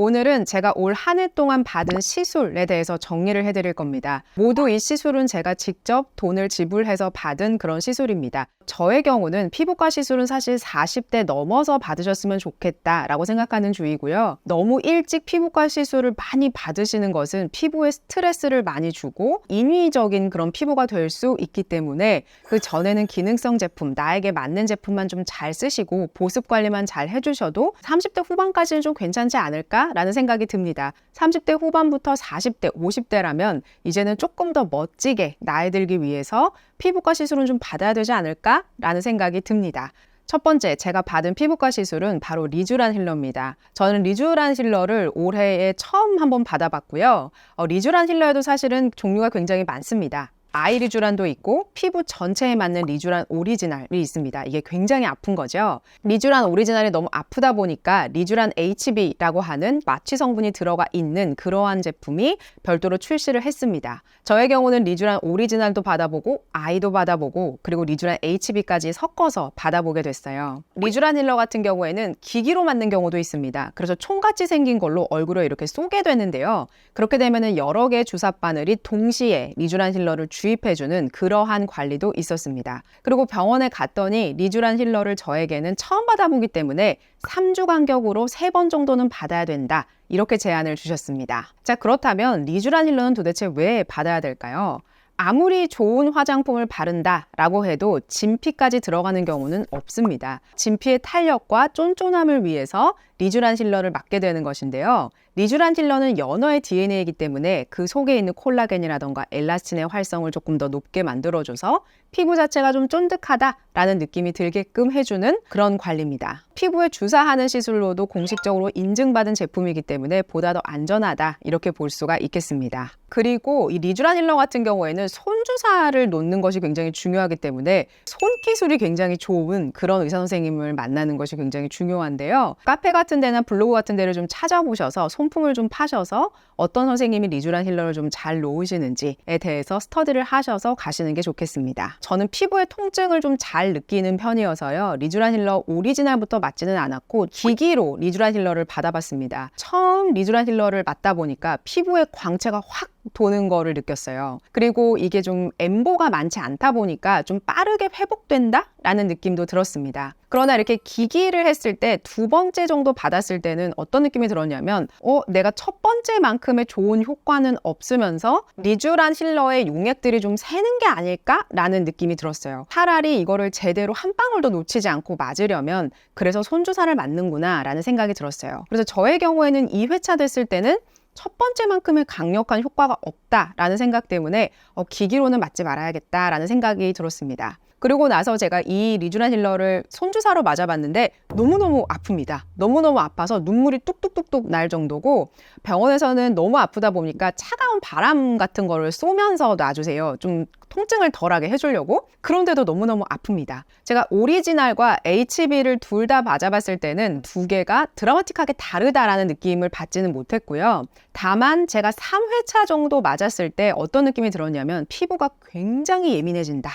오늘은 제가 올 한 해 동안 받은 시술에 대해서 정리를 해드릴 겁니다. 모두 이 시술은 제가 직접 돈을 지불해서 받은 그런 시술입니다. 저의 경우는 피부과 시술은 사실 40대 넘어서 받으셨으면 좋겠다라고 생각하는 주의고요. 너무 일찍 피부과 시술을 많이 받으시는 것은 피부에 스트레스를 많이 주고 인위적인 그런 피부가 될 수 있기 때문에 그 전에는 기능성 제품, 나에게 맞는 제품만 좀 잘 쓰시고 보습 관리만 잘 해주셔도 30대 후반까지는 좀 괜찮지 않을까라는 생각이 듭니다. 30대 후반부터 40대, 50대라면 이제는 조금 더 멋지게 나이 들기 위해서 피부과 시술은 좀 받아야 되지 않을까라는 생각이 듭니다. 첫 번째, 제가 받은 피부과 시술은 바로 리쥬란 힐러입니다. 저는 리쥬란 힐러를 올해에 처음 한번 받아봤고요. 리쥬란 힐러에도 사실은 종류가 굉장히 많습니다. 아이 리쥬란도 있고 피부 전체에 맞는 리쥬란 오리지널이 있습니다. 이게 굉장히 아픈 거죠. 리쥬란 오리지널이 너무 아프다 보니까 리쥬란 HB라고 하는 마취 성분이 들어가 있는 그러한 제품이 별도로 출시를 했습니다. 저의 경우는 리쥬란 오리지널도 받아보고 아이도 받아보고 그리고 리쥬란 HB까지 섞어서 받아보게 됐어요. 리쥬란 힐러 같은 경우에는 기기로 맞는 경우도 있습니다. 그래서 총같이 생긴 걸로 얼굴에 이렇게 쏘게 되는데요. 그렇게 되면은 여러 개의 주사 바늘이 동시에 리쥬란 힐러를 주입해주는 그러한 관리도 있었습니다. 그리고 병원에 갔더니 리쥬란 힐러를 저에게는 처음 받아보기 때문에 3주 간격으로 3번 정도는 받아야 된다. 이렇게 제안을 주셨습니다. 자, 그렇다면 리쥬란 힐러는 도대체 왜 받아야 될까요? 아무리 좋은 화장품을 바른다라고 해도 진피까지 들어가는 경우는 없습니다. 진피의 탄력과 쫀쫀함을 위해서 리쥬란 힐러를 맞게 되는 것인데요. 리쥬란 힐러는 연어의 DNA이기 때문에 그 속에 있는 콜라겐이라던가 엘라스틴의 활성을 조금 더 높게 만들어줘서 피부 자체가 좀 쫀득하다라는 느낌이 들게끔 해주는 그런 관리입니다. 피부에 주사하는 시술로도 공식적으로 인증받은 제품이기 때문에 보다 더 안전하다 이렇게 볼 수가 있겠습니다. 그리고 이 리쥬란 힐러 같은 경우에는 손주사를 놓는 것이 굉장히 중요하기 때문에 손기술이 굉장히 좋은 그런 의사 선생님을 만나는 것이 굉장히 중요한데요. 카페 같은 데나 블로그 같은 데를 좀 찾아보셔서 손품을 좀 파셔서 어떤 선생님이 리쥬란 힐러를 좀 잘 놓으시는지에 대해서 스터디를 하셔서 가시는 게 좋겠습니다. 저는 피부의 통증을 좀 잘 느끼는 편이어서요. 리쥬란 힐러 오리지널부터 맞지는 않았고 기기로 리쥬란 힐러를 받아봤습니다. 처음 리쥬란 힐러를 맞다 보니까 피부에 광채가 확 도는 거를 느꼈어요. 그리고 이게 좀 엠보가 많지 않다 보니까 좀 빠르게 회복된다? 라는 느낌도 들었습니다. 그러나 이렇게 기기를 했을 때 2번째 정도 받았을 때는 어떤 느낌이 들었냐면 내가 첫 번째만큼의 좋은 효과는 없으면서 리쥬란 힐러의 용액들이 좀 새는 게 아닐까라는 느낌이 들었어요. 차라리 이거를 제대로 한 방울도 놓치지 않고 맞으려면 그래서 손주사를 맞는구나 라는 생각이 들었어요. 그래서 저의 경우에는 2회차 됐을 때는 첫 번째만큼의 강력한 효과가 없다라는 생각 때문에 기기로는 맞지 말아야겠다라는 생각이 들었습니다. 그리고 나서 제가 이 리쥬란 힐러를 손주사로 맞아봤는데 너무너무 아픕니다. 너무너무 아파서 눈물이 뚝뚝뚝뚝 날 정도고 병원에서는 너무 아프다 보니까 차가운 바람 같은 거를 쏘면서 놔주세요. 좀 통증을 덜하게 해주려고. 그런데도 너무너무 아픕니다. 제가 오리지널과 HB를 둘 다 맞아봤을 때는 두 개가 드라마틱하게 다르다라는 느낌을 받지는 못했고요. 다만 제가 3회차 정도 맞았을 때 어떤 느낌이 들었냐면 피부가 굉장히 예민해진다.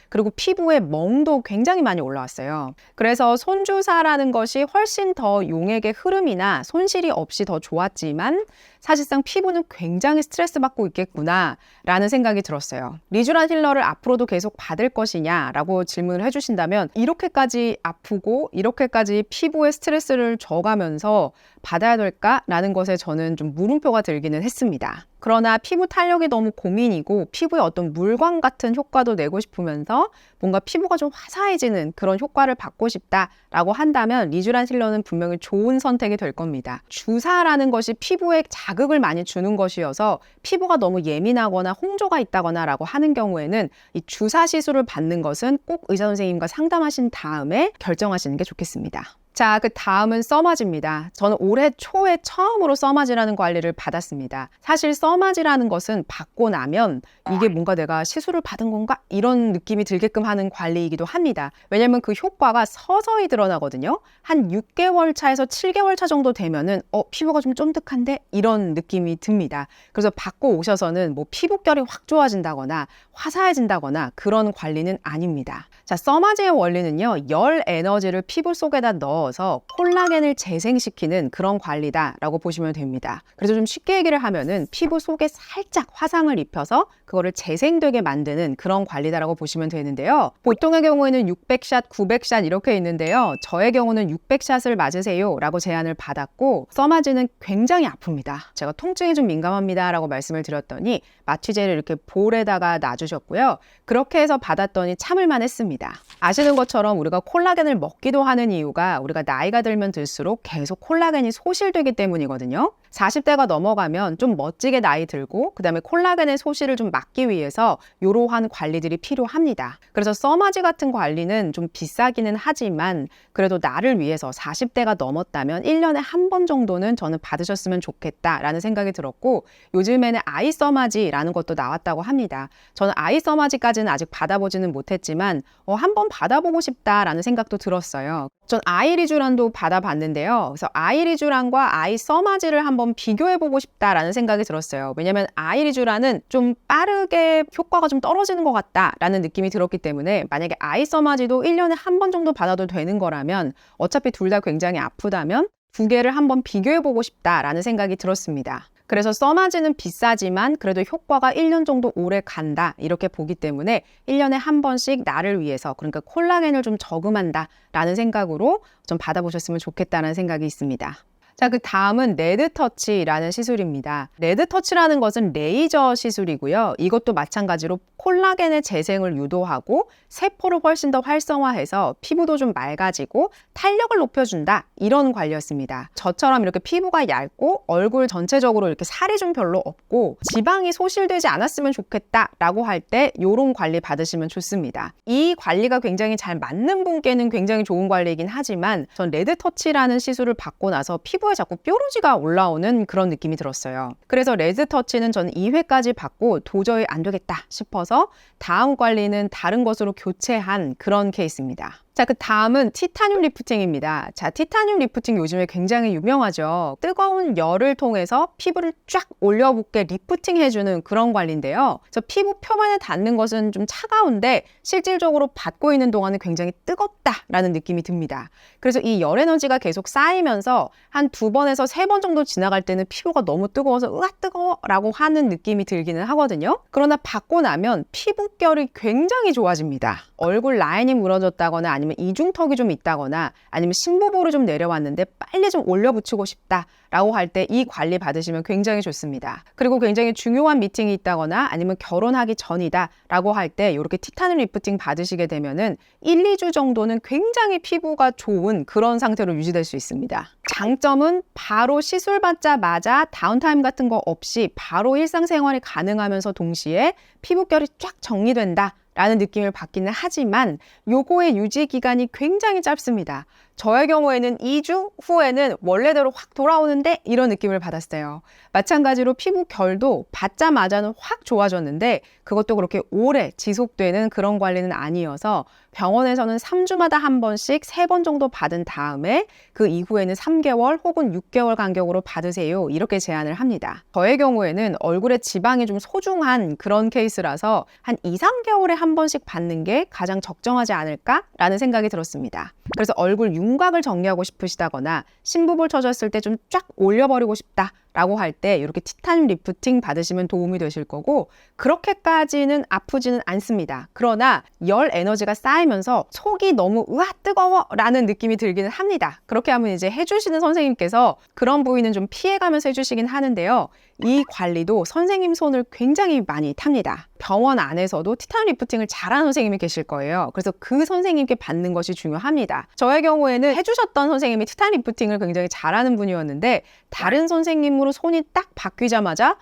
그리고 피부에 멍도 굉장히 많이 올라왔어요. 그래서 손주사라는 것이 훨씬 더 용액의 흐름이나 손실이 없이 더 좋았지만 사실상 피부는 굉장히 스트레스 받고 있겠구나 라는 생각이 들었어요. 리쥬란 힐러를 앞으로도 계속 받을 것이냐 라고 질문을 해주신다면 이렇게까지 아프고 이렇게까지 피부에 스트레스를 줘가면서 받아야 될까라는 것에 저는 좀 물음표가 들기는 했습니다. 그러나 피부 탄력이 너무 고민이고 피부에 어떤 물광 같은 효과도 내고 싶으면서 뭔가 피부가 좀 화사해지는 그런 효과를 받고 싶다라고 한다면 리쥬란 힐러는 분명히 좋은 선택이 될 겁니다. 주사라는 것이 피부에 자극을 많이 주는 것이어서 피부가 너무 예민하거나 홍조가 있다거나 라고 하는 경우에는 이 주사 시술을 받는 것은 꼭 의사 선생님과 상담하신 다음에 결정하시는 게 좋겠습니다. 자, 그 다음은 써마지입니다. 저는 올해 초에 처음으로 써마지라는 관리를 받았습니다. 사실 써마지라는 것은 받고 나면 이게 뭔가 내가 시술을 받은 건가? 이런 느낌이 들게끔 하는 관리이기도 합니다. 왜냐면 그 효과가 서서히 드러나거든요. 한 6개월 차에서 7개월 차 정도 되면은 피부가 좀 쫀득한데? 이런 느낌이 듭니다. 그래서 받고 오셔서는 뭐 피부결이 확 좋아진다거나 화사해진다거나 그런 관리는 아닙니다. 자, 써마지의 원리는요. 열 에너지를 피부 속에다 넣어서 이어서 콜라겐을 재생시키는 그런 관리다라고 보시면 됩니다. 그래서 좀 쉽게 얘기를 하면은 피부 속에 살짝 화상을 입혀서 그거를 재생되게 만드는 그런 관리다라고 보시면 되는데요. 보통의 경우에는 600샷, 900샷 이렇게 있는데요. 저의 경우는 600샷을 맞으세요 라고 제안을 받았고 써마지는 굉장히 아픕니다. 제가 통증에 좀 민감합니다 라고 말씀을 드렸더니 마취제를 이렇게 볼에다가 놔주셨고요. 그렇게 해서 받았더니 참을만 했습니다. 아시는 것처럼 우리가 콜라겐을 먹기도 하는 이유가 우리가 나이가 들면 들수록 계속 콜라겐이 소실되기 때문이거든요. 40대가 넘어가면 좀 멋지게 나이 들고 그다음에 콜라겐의 소실을 좀 막기 위해서 이러한 관리들이 필요합니다. 그래서 써마지 같은 관리는 좀 비싸기는 하지만 그래도 나를 위해서 40대가 넘었다면 1년에 한 번 정도는 저는 받으셨으면 좋겠다라는 생각이 들었고 요즘에는 아이 써마지라는 것도 나왔다고 합니다. 저는 아이 써마지까지는 아직 받아보지는 못했지만 한번 받아보고 싶다라는 생각도 들었어요. 전 아이리쥬란도 받아봤는데요. 그래서 아이리쥬란과 아이 써마지를 한번 비교해보고 싶다라는 생각이 들었어요. 왜냐면 아이리쥬란은 좀 빠르게 효과가 좀 떨어지는 것 같다라는 느낌이 들었기 때문에 만약에 아이 써마지도 1년에 한 번 정도 받아도 되는 거라면 어차피 둘 다 굉장히 아프다면 두 개를 한번 비교해보고 싶다라는 생각이 들었습니다. 그래서 써마지는 비싸지만 그래도 효과가 1년 정도 오래 간다 이렇게 보기 때문에 1년에 한 번씩 나를 위해서 그러니까 콜라겐을 좀 저금한다라는 생각으로 좀 받아보셨으면 좋겠다는 생각이 있습니다. 자, 그 다음은 레드터치라는 시술입니다. 레드터치라는 것은 레이저 시술이고요. 이것도 마찬가지로 콜라겐의 재생을 유도하고 세포를 훨씬 더 활성화해서 피부도 좀 맑아지고 탄력을 높여준다 이런 관리였습니다. 저처럼 이렇게 피부가 얇고 얼굴 전체적으로 이렇게 살이 좀 별로 없고 지방이 소실되지 않았으면 좋겠다라고 할 때 이런 관리 받으시면 좋습니다. 이 관리가 굉장히 잘 맞는 분께는 굉장히 좋은 관리이긴 하지만 전 레드터치라는 시술을 받고 나서 피부에 자꾸 뾰루지가 올라오는 그런 느낌이 들었어요. 그래서 레드터치는 저는 2회까지 받고 도저히 안 되겠다 싶어서 다음 관리는 다른 것으로 교체한 그런 케이스입니다. 자, 그 다음은 티타늄 리프팅입니다. 자, 티타늄 리프팅 요즘에 굉장히 유명하죠. 뜨거운 열을 통해서 피부를 쫙 올려붙게 리프팅 해주는 그런 관리인데요. 그래서 피부 표면에 닿는 것은 좀 차가운데 실질적으로 받고 있는 동안은 굉장히 뜨겁다라는 느낌이 듭니다. 그래서 이 열 에너지가 계속 쌓이면서 한 2번에서 3번 정도 지나갈 때는 피부가 너무 뜨거워서 으아 뜨거워 라고 하는 느낌이 들기는 하거든요. 그러나 받고 나면 피부결이 굉장히 좋아집니다. 얼굴 라인이 무너졌다거나 아니면 이중턱이 좀 있다거나 아니면 심부보를 좀 내려왔는데 빨리 좀 올려붙이고 싶다라고 할 때 이 관리 받으시면 굉장히 좋습니다. 그리고 굉장히 중요한 미팅이 있다거나 아니면 결혼하기 전이다라고 할 때 이렇게 티타늄 리프팅 받으시게 되면은 1, 2주 정도는 굉장히 피부가 좋은 그런 상태로 유지될 수 있습니다. 장점은 바로 시술 받자마자 다운타임 같은 거 없이 바로 일상생활이 가능하면서 동시에 피부결이 쫙 정리된다 라는 느낌을 받기는 하지만 요거의 유지 기간이 굉장히 짧습니다. 저의 경우에는 2주 후에는 원래대로 확 돌아오는데 이런 느낌을 받았어요. 마찬가지로 피부 결도 받자마자는 확 좋아졌는데 그것도 그렇게 오래 지속되는 그런 관리는 아니어서 병원에서는 3주마다 한 번씩 3번 정도 받은 다음에 그 이후에는 3개월 혹은 6개월 간격으로 받으세요. 이렇게 제안을 합니다. 저의 경우에는 얼굴에 지방이 좀 소중한 그런 케이스라서 한 2, 3개월에 한 번씩 받는 게 가장 적정하지 않을까라는 생각이 들었습니다. 그래서 얼굴 윤곽을 정리하고 싶으시다거나 심부볼 쳐졌을 때 좀 쫙 올려버리고 싶다 라고 할 때 이렇게 티타늄 리프팅 받으시면 도움이 되실 거고 그렇게까지는 아프지는 않습니다. 그러나 열 에너지가 쌓이면서 속이 너무 으아 뜨거워 라는 느낌이 들기는 합니다. 그렇게 하면 이제 해주시는 선생님께서 그런 부위는 좀 피해가면서 해주시긴 하는데요. 이 관리도 선생님 손을 굉장히 많이 탑니다. 병원 안에서도 티타늄 리프팅을 잘하는 선생님이 계실 거예요. 그래서 그 선생님께 받는 것이 중요합니다. 저의 경우에는 해주셨던 선생님이 티타늄 리프팅을 굉장히 잘하는 분이었는데 다른 선생님으로 손이 딱 바뀌자마자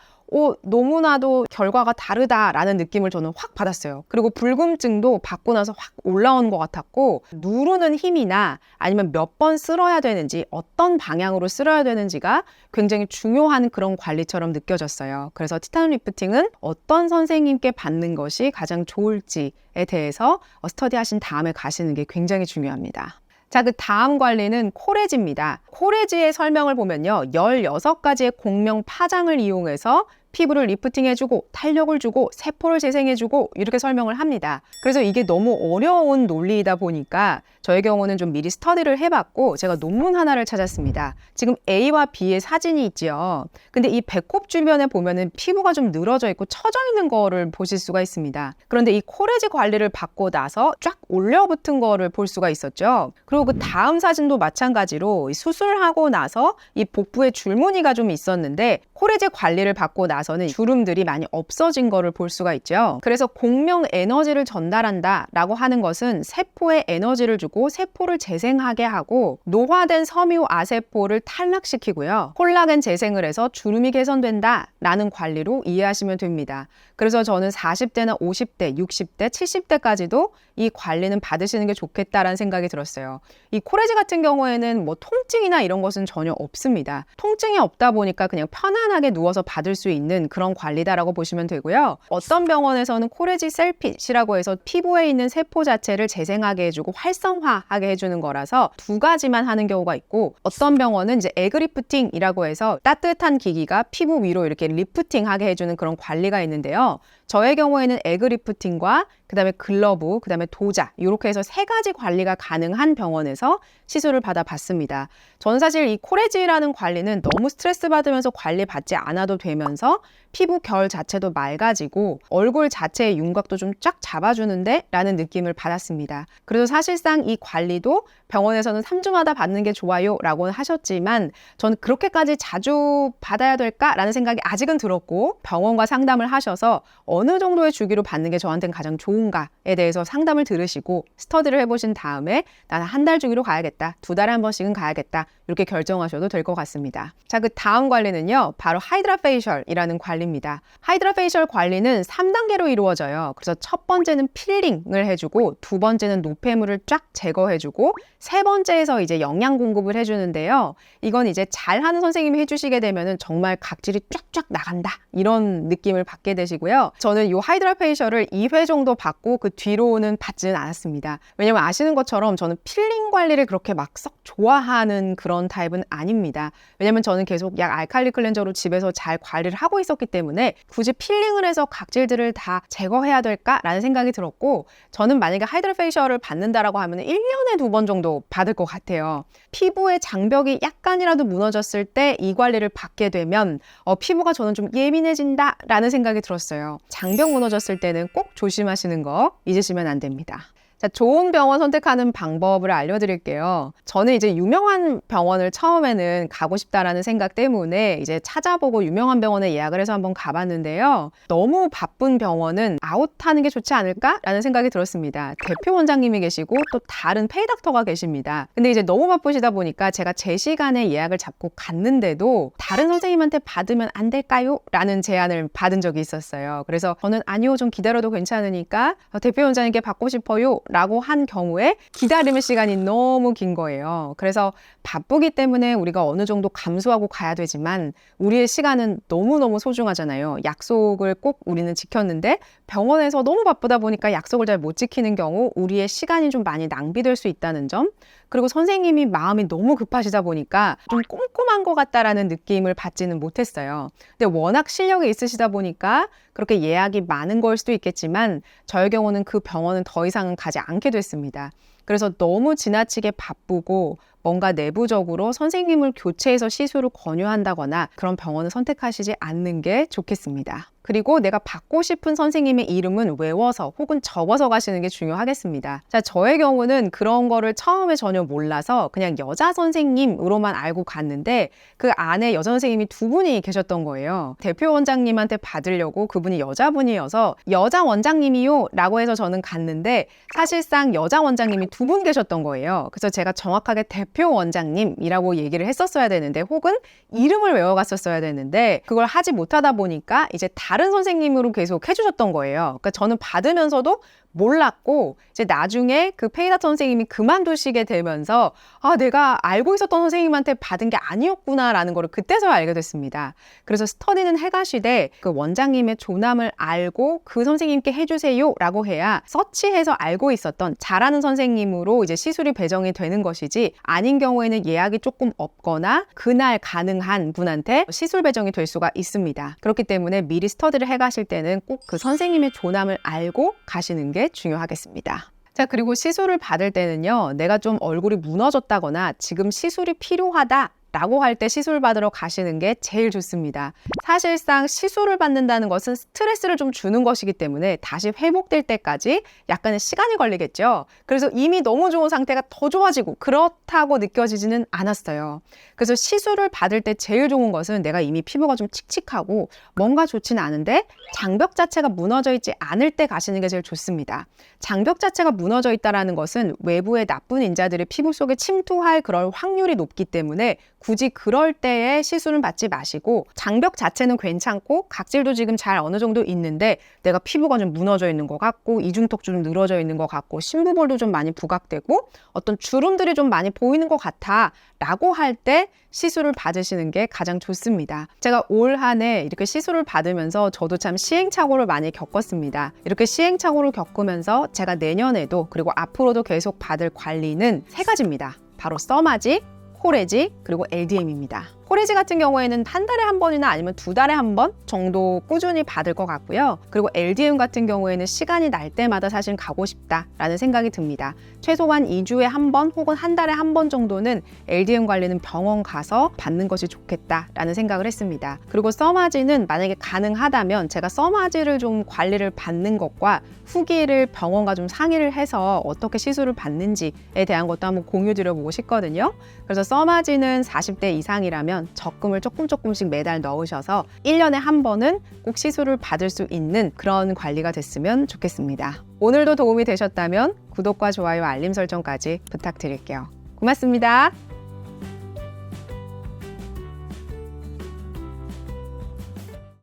너무나도 결과가 다르다라는 느낌을 저는 확 받았어요. 그리고 불금증도 받고 나서 확 올라오는 것 같았고 누르는 힘이나 아니면 몇 번 쓸어야 되는지 어떤 방향으로 쓸어야 되는지가 굉장히 중요한 그런 관리처럼 느껴졌어요. 그래서 티타늄 리프팅은 어떤 선생님께 받는 것이 가장 좋을지에 대해서 스터디하신 다음에 가시는 게 굉장히 중요합니다. 자, 그 다음 관리는 코레지입니다. 코레지의 설명을 보면요. 16가지의 공명 파장을 이용해서 피부를 리프팅해주고 탄력을 주고 세포를 재생해주고 이렇게 설명을 합니다. 그래서 이게 너무 어려운 논리이다 보니까 저의 경우는 좀 미리 스터디를 해봤고 제가 논문 하나를 찾았습니다. 지금 A와 B의 사진이 있지요. 근데 이 배꼽 주변에 보면은 피부가 좀 늘어져 있고 처져 있는 거를 보실 수가 있습니다. 그런데 이 코레지 관리를 받고 나서 쫙 올려붙은 거를 볼 수가 있었죠. 그리고 그 다음 사진도 마찬가지로 수술하고 나서 이 복부에 줄무늬가 좀 있었는데 코레지 관리를 받고 나서는 주름들이 많이 없어진 거를 볼 수가 있죠. 그래서 공명 에너지를 전달한다 라고 하는 것은 세포에 에너지를 주고 세포를 재생하게 하고 노화된 섬유 아세포를 탈락시키고요. 콜라겐 재생을 해서 주름이 개선된다 라는 관리로 이해하시면 됩니다. 그래서 저는 40대나 50대, 60대, 70대까지도 이 관리는 받으시는 게 좋겠다라는 생각이 들었어요. 이 코레지 같은 경우에는 뭐 통증이나 이런 것은 전혀 없습니다. 통증이 없다 보니까 그냥 편안하게 누워서 받을 수 있는 그런 관리다라고 보시면 되고요. 어떤 병원에서는 코레지 셀핏이라고 해서 피부에 있는 세포 자체를 재생하게 해주고 활성화하게 해주는 거라서 두 가지만 하는 경우가 있고, 어떤 병원은 이제 에그리프팅이라고 해서 따뜻한 기기가 피부 위로 이렇게 리프팅하게 해주는 그런 관리가 있는데요. 저의 경우에는 에그리프팅과 그다음에 글러브, 그다음에 도자 이렇게 해서 세 가지 관리가 가능한 병원에서 시술을 받아봤습니다. 저는 사실 이 코레지라는 관리는 너무 스트레스 받으면서 관리 받지 않아도 되면서 피부 결 자체도 맑아지고 얼굴 자체의 윤곽도 좀 쫙 잡아주는데 라는 느낌을 받았습니다. 그래서 사실상 이 관리도 병원에서는 3주마다 받는 게 좋아요 라고는 하셨지만 저는 그렇게까지 자주 받아야 될까라는 생각이 아직은 들었고, 병원과 상담을 하셔서 어느 정도의 주기로 받는 게 저한테는 가장 좋은가에 대해서 상담을 들으시고 스터디를 해보신 다음에 나는 한 달 주기로 가야겠다, 2달에 한 번씩은 가야겠다 이렇게 결정하셔도 될 것 같습니다. 자, 그 다음 관리는요, 바로 하이드라 페이셜이라는 관리입니다. 하이드라 페이셜 관리는 3단계로 이루어져요. 그래서 첫 번째는 필링을 해주고, 두 번째는 노폐물을 쫙 제거해주고, 세 번째에서 이제 영양 공급을 해주는데요. 이건 이제 잘하는 선생님이 해주시게 되면은 정말 각질이 쫙쫙 나간다 이런 느낌을 받게 되시고요. 저는 이 하이드라 페이셜을 2회 정도 받고 그 뒤로는 받지는 않았습니다. 왜냐면 아시는 것처럼 저는 필링 관리를 그렇게 막 썩 좋아하는 그런 타입은 아닙니다. 왜냐면 저는 계속 약 알칼리 클렌저로 집에서 잘 관리를 하고 있었기 때문에 굳이 필링을 해서 각질들을 다 제거해야 될까라는 생각이 들었고, 저는 만약에 하이드라 페이셜을 받는다라고 하면 1년에 2번 정도 받을 것 같아요. 피부의 장벽이 약간이라도 무너졌을 때 이 관리를 받게 되면 피부가 저는 좀 예민해진다 라는 생각이 들었어요. 장벽 무너졌을 때는 꼭 조심하시는 거 잊으시면 안 됩니다. 자, 좋은 병원 선택하는 방법을 알려드릴게요. 저는 이제 유명한 병원을 처음에는 가고 싶다라는 생각 때문에 이제 찾아보고 유명한 병원에 예약을 해서 한번 가봤는데요. 너무 바쁜 병원은 아웃하는 게 좋지 않을까라는 생각이 들었습니다. 대표 원장님이 계시고 또 다른 페이닥터가 계십니다. 근데 이제 너무 바쁘시다 보니까 제가 제 시간에 예약을 잡고 갔는데도 다른 선생님한테 받으면 안 될까요? 라는 제안을 받은 적이 있었어요. 그래서 저는 아니요, 좀 기다려도 괜찮으니까 대표 원장님께 받고 싶어요 라고 한 경우에 기다림의 시간이 너무 긴 거예요. 그래서 바쁘기 때문에 우리가 어느 정도 감수하고 가야 되지만 우리의 시간은 너무너무 소중하잖아요. 약속을 꼭 우리는 지켰는데 병원에서 너무 바쁘다 보니까 약속을 잘 못 지키는 경우 우리의 시간이 좀 많이 낭비될 수 있다는 점, 그리고 선생님이 마음이 너무 급하시다 보니까 좀 꼼꼼한 것 같다라는 느낌을 받지는 못했어요. 근데 워낙 실력이 있으시다 보니까 그렇게 예약이 많은 걸 수도 있겠지만 저의 경우는 그 병원은 더 이상은 가지 않게 됐습니다. 그래서 너무 지나치게 바쁘고 뭔가 내부적으로 선생님을 교체해서 시술을 권유한다거나 그런 병원을 선택하시지 않는 게 좋겠습니다. 그리고 내가 받고 싶은 선생님의 이름은 외워서 혹은 적어서 가시는 게 중요하겠습니다. 자, 저의 경우는 그런 거를 처음에 전혀 몰라서 그냥 여자 선생님으로만 알고 갔는데 그 안에 여자 선생님이 2분이 계셨던 거예요. 대표 원장님한테 받으려고 그분이 여자분이어서 여자 원장님이요 라고 해서 저는 갔는데 사실상 여자 원장님이 2분 계셨던 거예요. 그래서 제가 정확하게 대표 원장님이라고 얘기를 했었어야 되는데 혹은 이름을 외워갔었어야 되는데 그걸 하지 못하다 보니까 이제 다른 선생님으로 계속 해주셨던 거예요. 그러니까 저는 받으면서도 몰랐고 이제 나중에 그 페이다트 선생님이 그만두시게 되면서 내가 알고 있었던 선생님한테 받은 게 아니었구나라는 거를 그때서야 알게 됐습니다. 그래서 스터디는 해가시되 그 원장님의 조남을 알고 그 선생님께 해주세요라고 해야 서치해서 알고 있었던 잘하는 선생님으로 이제 시술이 배정이 되는 것이지, 아닌 경우에는 예약이 조금 없거나 그날 가능한 분한테 시술 배정이 될 수가 있습니다. 그렇기 때문에 미리 스터디를 해가실 때는 꼭 그 선생님의 조남을 알고 가시는 게 중요하겠습니다. 자, 그리고 시술을 받을 때는요, 내가 좀 얼굴이 무너졌다거나 지금 시술이 필요하다 라고 할 때 시술 받으러 가시는 게 제일 좋습니다. 사실상 시술을 받는다는 것은 스트레스를 좀 주는 것이기 때문에 다시 회복될 때까지 약간의 시간이 걸리겠죠. 그래서 이미 너무 좋은 상태가 더 좋아지고 그렇다고 느껴지지는 않았어요. 그래서 시술을 받을 때 제일 좋은 것은 내가 이미 피부가 좀 칙칙하고 뭔가 좋지는 않은데 장벽 자체가 무너져 있지 않을 때 가시는 게 제일 좋습니다. 장벽 자체가 무너져 있다는 것은 외부의 나쁜 인자들이 피부 속에 침투할 그럴 확률이 높기 때문에 굳이 그럴 때에 시술은 받지 마시고, 장벽 자체는 괜찮고 각질도 지금 잘 어느 정도 있는데 내가 피부가 좀 무너져 있는 것 같고 이중턱 좀 늘어져 있는 것 같고 심부볼도 좀 많이 부각되고 어떤 주름들이 좀 많이 보이는 것 같아 라고 할 때 시술을 받으시는 게 가장 좋습니다. 제가 올 한 해 이렇게 시술을 받으면서 저도 참 시행착오를 많이 겪었습니다. 이렇게 시행착오를 겪으면서 제가 내년에도 그리고 앞으로도 계속 받을 관리는 3가지입니다. 바로 써마직, 코레지, 그리고 LDM입니다. 코레지 같은 경우에는 한 달에 한 번이나 아니면 2달에 한 번 정도 꾸준히 받을 것 같고요. 그리고 LDM 같은 경우에는 시간이 날 때마다 사실 가고 싶다라는 생각이 듭니다. 최소한 2주에 한 번 혹은 한 달에 한 번 정도는 LDM 관리는 병원 가서 받는 것이 좋겠다라는 생각을 했습니다. 그리고 써마지는 만약에 가능하다면 제가 써마지를 좀 관리를 받는 것과 후기를 병원과 좀 상의를 해서 어떻게 시술을 받는지에 대한 것도 한번 공유 드려보고 싶거든요. 그래서 써마지는 40대 이상이라면 적금을 조금씩 매달 넣으셔서 1년에 한 번은 꼭 시술을 받을 수 있는 그런 관리가 됐으면 좋겠습니다. 오늘도 도움이 되셨다면 구독과 좋아요, 알림 설정까지 부탁드릴게요. 고맙습니다.